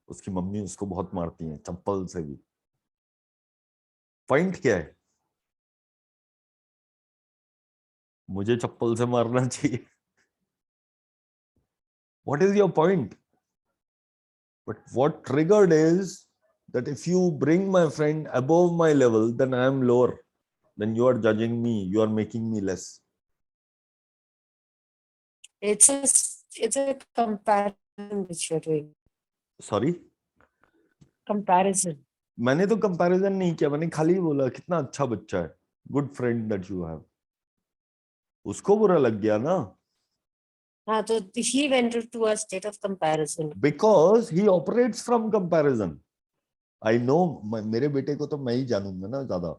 उसकी मम्मी उसको बहुत मारती है, चप्पल से भी. पॉइंट क्या है? मुझे चप्पल से मारना चाहिए. What is your point? But what triggered is that if you bring my friend above my level, then I am lower. Then you are judging me. You are making me less. It's a comparison which you're doing. Sorry? Comparison. मैंने तो comparison नहीं किया. मैंने खाली बोला कितना अच्छा बच्चा है. Good friend that you have. उसको बुरा लग गया ना. So he went to a state of comparison. Because he operates from comparison. I know. मेरे बेटे को तो मैं ही जानूंगा ना ज्यादा.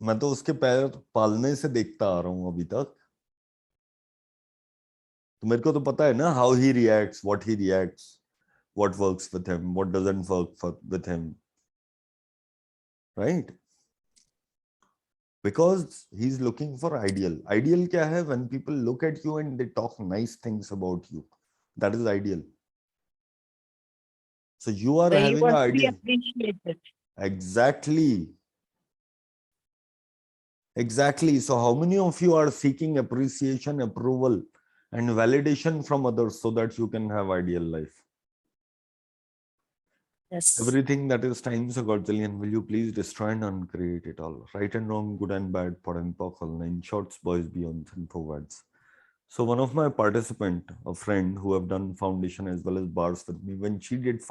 मैं तो उसके पैर पालने से देखता आ रहा हूं अभी तक. तो मेरे को तो पता है ना how he reacts, what he reacts, what works with him, what doesn't work with him, right? Because he's looking for ideal. Ideal क्या है? When people look at you and they talk nice things about you, that is ideal. So you are Where you having an want to be ideal. appreciated. Exactly. Exactly. So how many of you are seeking appreciation, approval, and validation from others so that you can have ideal life? Yes. Everything that is times a godzillion, will you please destroy and uncreate it all? Right and wrong, good and bad, pot and pock, all nine shorts, boys, beyonds, and forwards. So one of my participant, a friend who have done foundation as well as bars with me, when she did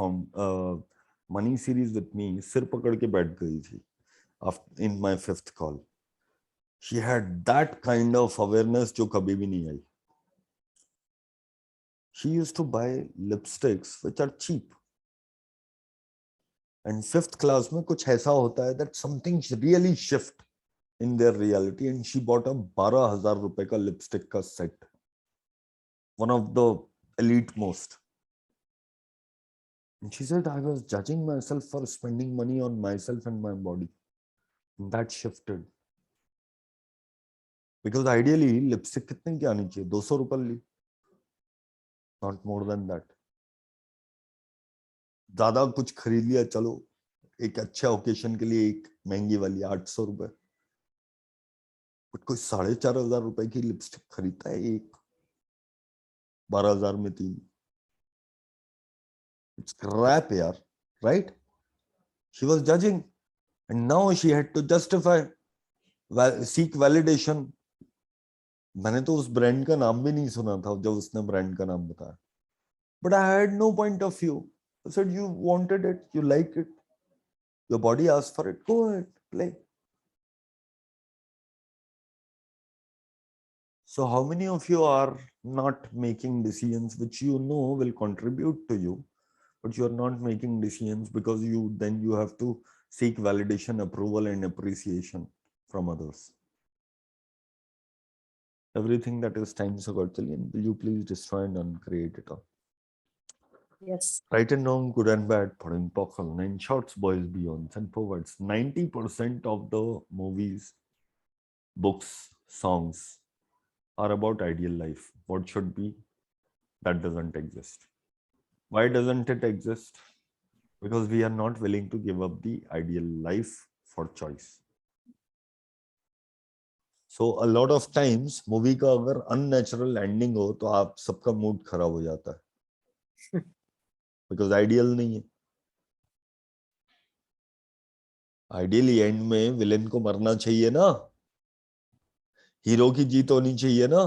money series with me, sir pakad ke baith gayi thi in my 5th call. She had that kind of awareness jo kabhi bhi nahi aayi. She used to buy lipsticks which are cheap. And 5th class में कुछ ऐसा होता है that something really shift in their reality, and she bought a 12,000 रुपए का lipstick का set, one of the elite most. And she said, I was judging myself for spending money on myself and my body. And that shifted. Because ideally, lipstick कितने की आनी चाहिए? 200 रुपए ली. Not more than that. ज्यादा कुछ खरीद लिया, चलो एक अच्छे ओकेशन के लिए एक महंगी वाली 800 रुपए. बट कोई 4,500 रुपए की लिपस्टिक खरीदता है एक, 12,000 में 3. It's crap, yaar, right? She was judging, and now she had to justify, seek validation. मैंने तो उस ब्रांड का नाम भी नहीं सुना था जब उसने ब्रांड का नाम बताया. But I had no point of view. I said, you wanted it, you like it, your body asked for it, go ahead, play. So how many of you are not making decisions which you know will contribute to you, but you are not making decisions because you have to seek validation, approval, and appreciation from others? Everything that is times a godzillion, will you please destroy and uncreate it all? Yes. Right and wrong, good and bad, pot and pock, 9 shorts, boys, beyonds, and forwards. 90% of the movies books, songs are about ideal life. What should be, that doesn't exist. Why doesn't it exist? Because we are not willing to give up the ideal life for choice. So a lot of times movie का अगर unnatural ending हो तो आप सबका mood खराब हो जाता है, because ideal नहीं है. आइडियली एंड में विलेन को मरना चाहिए ना, हीरो की जीत होनी चाहिए ना.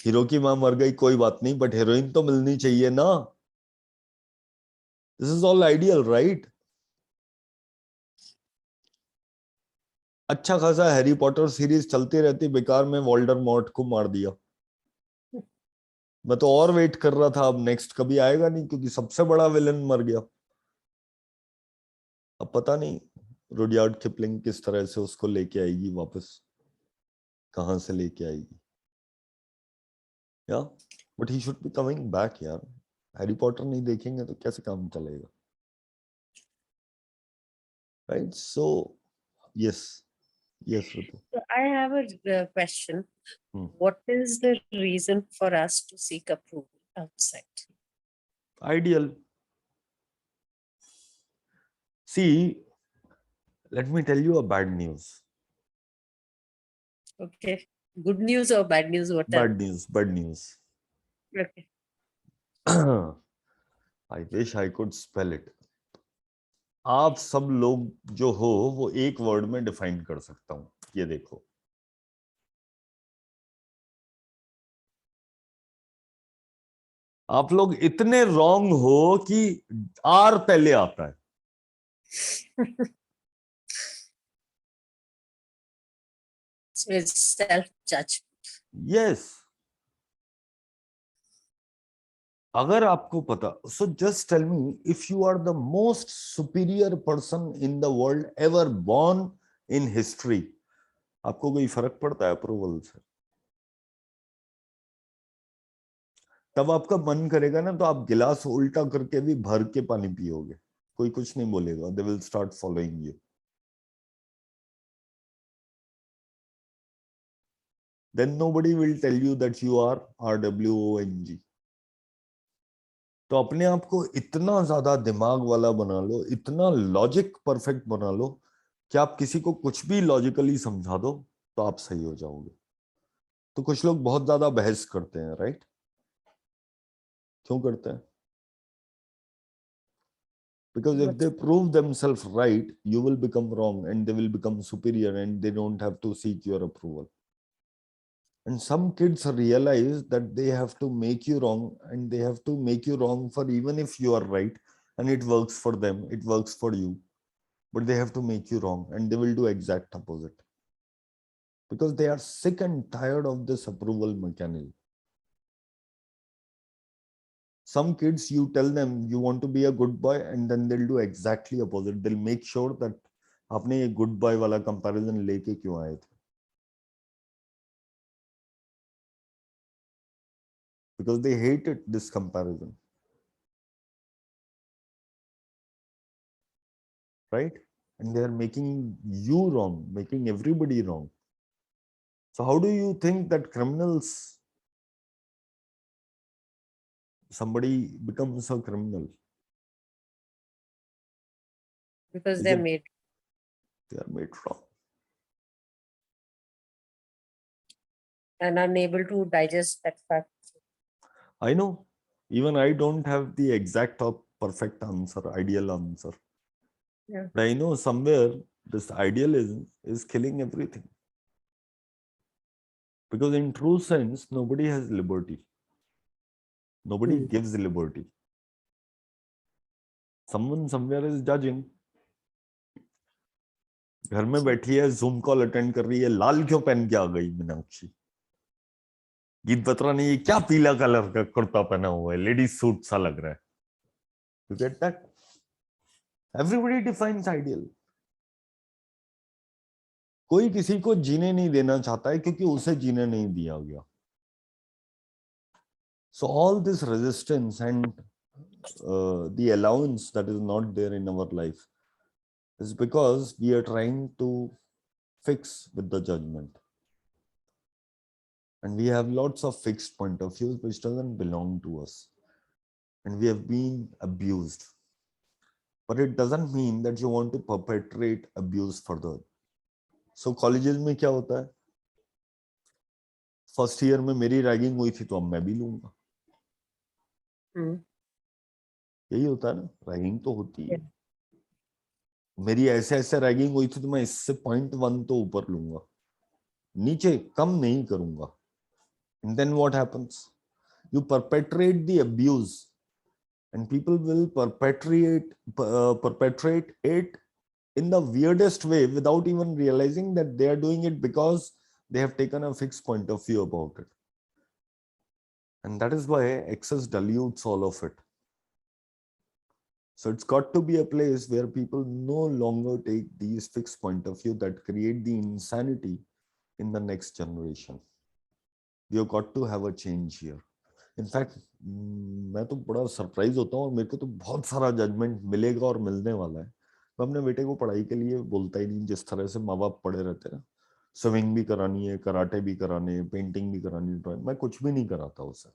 हीरो की मां मर गई कोई बात नहीं, बट हीरोइन तो मिलनी चाहिए ना. This is all ideal, right? अच्छा खासा हैरी पॉटर सीरीज चलती रहती, बेकार में वोल्डेमॉर्ट को मार दिया. मैं तो और वेट कर रहा था, अब नेक्स्ट कभी आएगा नहीं, क्योंकि सबसे बड़ा विलन मर गया. अब पता नहीं रुडयार्ड किपलिंग किस तरह से उसको लेके आएगी वापस, कहां से लेके आएगी. या but he should be coming back यार. हैरी पॉटर नहीं देखेंगे तो कैसे काम चलेगा, right? So yes, yes Ritu. So I have a question. What is the reason for us to seek approval outside? Ideal. See, let me tell you a bad news. Okay. Good news or bad news? Whatever. Bad news, bad news. Okay. I wish I could spell it. आप सब लोग जो हो वो एक word में define कर सकता हूं. ये देखो, आप लोग इतने रॉन्ग हो कि आर पहले आता है. So it's self-judgment. Yes. अगर आपको पता, so just tell me, if you are the most superior person in the world ever born in history, आपको कोई फर्क पड़ता है अप्रूवल से? तब आपका मन करेगा ना तो आप गिलास उल्टा करके भी भर के पानी पियोगे, कोई कुछ नहीं बोलेगा. They will start following you. Then nobody will tell you that you are RWONG. तो अपने आप को इतना ज्यादा दिमाग वाला बना लो, इतना लॉजिक परफेक्ट बना लो कि आप किसी को कुछ भी लॉजिकली समझा दो तो आप सही हो जाओगे. तो कुछ लोग बहुत ज्यादा बहस करते हैं, राइट? क्यों करते हैं? Because if they prove themselves right, you will become wrong and they will become superior and they don't have to seek your approval. And some kids realize that they have to make you wrong, and they have to make you wrong for even if you are right, and it works for them, it works for you, but they have to make you wrong, and they will do exact opposite because they are sick and tired of this approval mechanism. Some kids, you tell them you want to be a good boy, and then they'll do exactly opposite. They'll make sure that आपने ये good boy वाला comparison लेके क्यों आए थे? Because they hated this comparison, right? And they are making you wrong, making everybody wrong. So how do you think that criminals, somebody becomes a criminal? Because Is they're it- made. They are made wrong. And unable to digest that fact. I know. Even I don't have the exact or perfect answer, ideal answer. Yeah. But I know somewhere this idealism is killing everything. Because in true sense, nobody has liberty. Nobody gives liberty. Someone somewhere is judging. घर में बैठी है, zoom call attend कर रही है, लाल क्यों पहन के आ गई मीनाक्षी? गीत बत्रा ने ये क्या पीला कलर का कुर्ता पहना हुआ है, लेडीज सूट सा लग रहा है. You get that? Everybody defines ideal. कोई किसी को जीने नहीं देना चाहता है क्योंकि उसे जीने नहीं दिया गया. So all this resistance and the allowance that is not there in our life is because we are trying to fix with the judgment. And we have lots of fixed point of views which doesn't belong to us. And we have been abused. But it doesn't mean that you want to perpetrate abuse further. So colleges में क्या होता है? First year में मेरी ragging हुई थी तो अब मैं भी लूंगा. यही होता है ना, रैगिंग तो होती है. मेरी ऐसे ऐसे रैगिंग हुई थी तो मैं इससे 0.1 तो ऊपर लूंगा, नीचे कम नहीं करूंगा. And then what happens? You perpetrate the abuse, and people will perpetrate it in the weirdest way without even realizing that they are doing it because they have taken a fixed point of view about it. And that is why excess dilutes all of it. So it's got to be a place where people no longer take these fixed point of view that create the insanity in the next generation. We have got to have a change here. In fact, मैं तो बड़ा surprise होता हूँ और मेरे को तो बहुत सारा जजमेंट मिलेगा और मिलने वाला है. मैं अपने बेटे को पढ़ाई के लिए बोलता ही नहीं, जिस तरह से माँ बाप पढ़े रहते हैं ना. स्विमिंग भी करानी है, कराटे भी कराने हैं, पेंटिंग भी करानी है, मैं कुछ भी नहीं कराता उसे.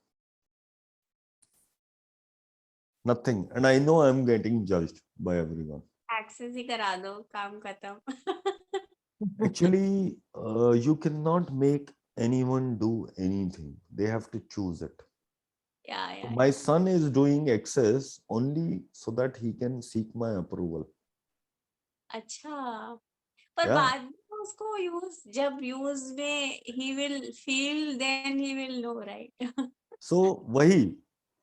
Nothing. And I know I'm getting judged by everyone. Access ही करा दो, काम खत्म. Actually, you cannot make anyone do anything. They have to choose it. Yeah. My son is doing excess only so that he can seek my approval. अच्छा, पर Yeah. बाद में उसको जब यूज में he will feel, then he will know, right? So वही,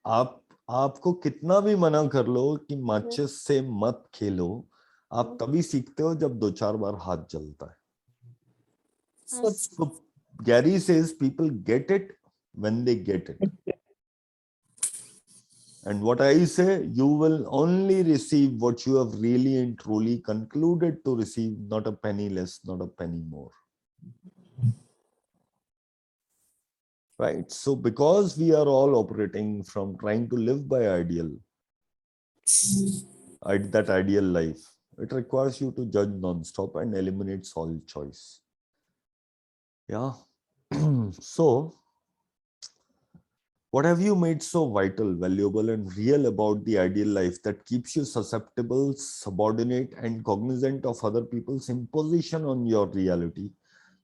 आपको कितना भी मना कर लो कि माचिस से मत खेलो, आप तभी सीखते हो जब 2-4 बार हाथ जलता है. So Gary says people get it when they get it. And what I say, you will only receive what you have really and truly concluded to receive, not a penny less, not a penny more. Right? So because we are all operating from trying to live by that ideal life, it requires you to judge non-stop and eliminates all choice. Yeah. So what have you made so vital, valuable, and real about the ideal life that keeps you susceptible, subordinate, and cognizant of other people's imposition on your reality,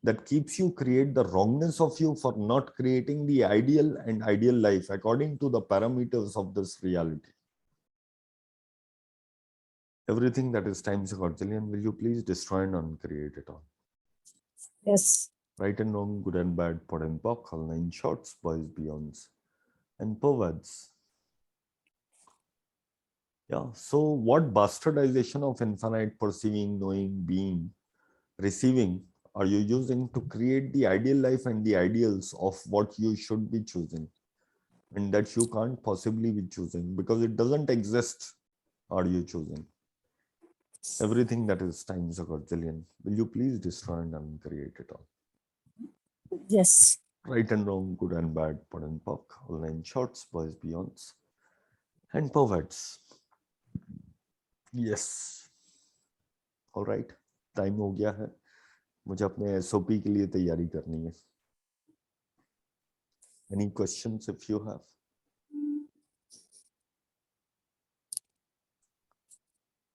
that keeps you create the wrongness of you for not creating the ideal and ideal life according to the parameters of this reality? Everything that is times a quadrillion, will you please destroy and uncreate it all? Yes. Right and wrong, good and bad, pod and pock, all 9 shorts, boys, beyonds, and perverts. Yeah, so what bastardization of infinite perceiving, knowing, being, receiving are you using to create the ideal life and the ideals of what you should be choosing, and that you can't possibly be choosing because it doesn't exist? Are you choosing everything that is times a quadrillion? Will you please destroy and uncreate it all? Yes. Right and wrong, good and bad, pod and pock, all 9 shorts, boys, beyonds, and perverts. Yes. All right. Time हो गया है, मुझे अपने SOP के लिए तैयारी करनी है. Any questions if you have?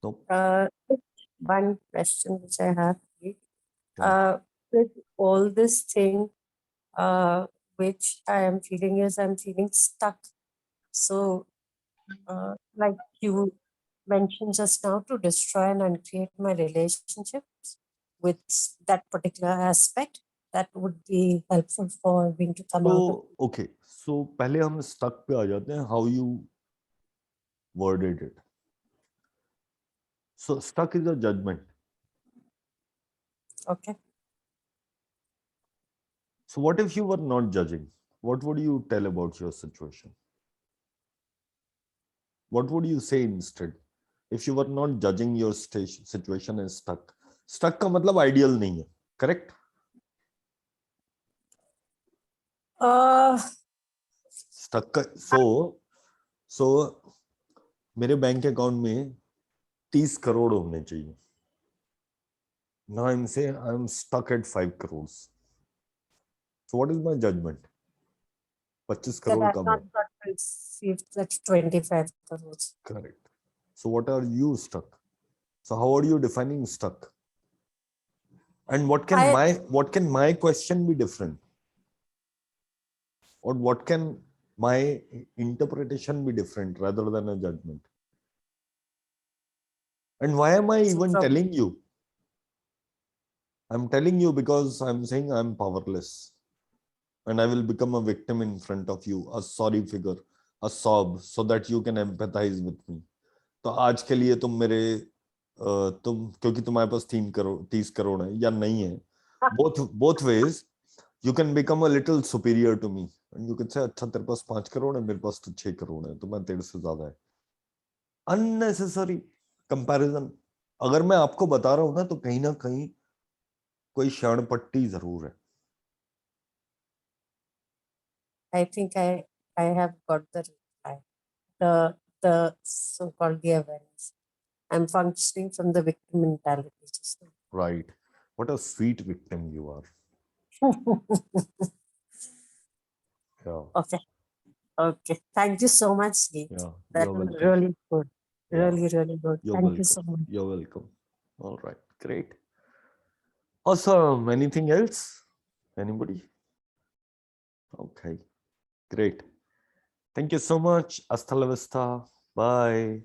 Nope. One question which I have. With all this thing, which I am feeling is I'm feeling stuck. So, like you mentioned just now, to destroy and uncreate my relationships with that particular aspect, that would be helpful for me to come out of. So, okay. So, पहले हम stuck पे आ जाते हैं, how you worded it. So, stuck is a judgment. Okay. So, what if you were not judging? What would you tell about your situation? What would you say instead? If you were not judging your situation as stuck. Stuck का मतलब ideal नहीं है, correct? Stuck का, so मेरे bank account में 30 करोड़ होने चाहिए. Now I'm saying I'm stuck at 5 crores. So what is my judgment? 25 That crore I've kam not hai. got received that 25 crores. Correct. So what are you stuck? So how are you defining stuck? And what can my question be different? Or what can my interpretation be different rather than a judgment? And why am I So even from telling you? I'm telling you because I'm saying I'm powerless. And I will become a victim in front of you, a sorry figure, a sob, so that you can empathize with me. तो आज के लिए तुम मेरे तुम क्योंकि तुम्हारे पास 30 करोड़ है या नहीं है, both ways you can become a little superior to me and you can say अच्छा तेरे पास 5 करोड़ है, मेरे पास तो 6 करोड़ है, तो मैं तेरे से ज्यादा है. Unnecessary comparison. अगर मैं आपको बता रहा हूं ना तो कहीं ना कहीं कोई क्षण पट्टी जरूर है. I think I have got the reply. The so-called the awareness. I'm functioning from the victim mentality just now. Right. What a sweet victim you are. Yeah. Okay. Okay. Thank you so much, Geet. Yeah. That You're was welcome. really good. Yeah. Really, really good. You're Thank you welcome. so much. You're welcome. All right. Great. Awesome. Anything else? Anybody? Okay. Great. Thank you so much. Hasta la vista. Bye.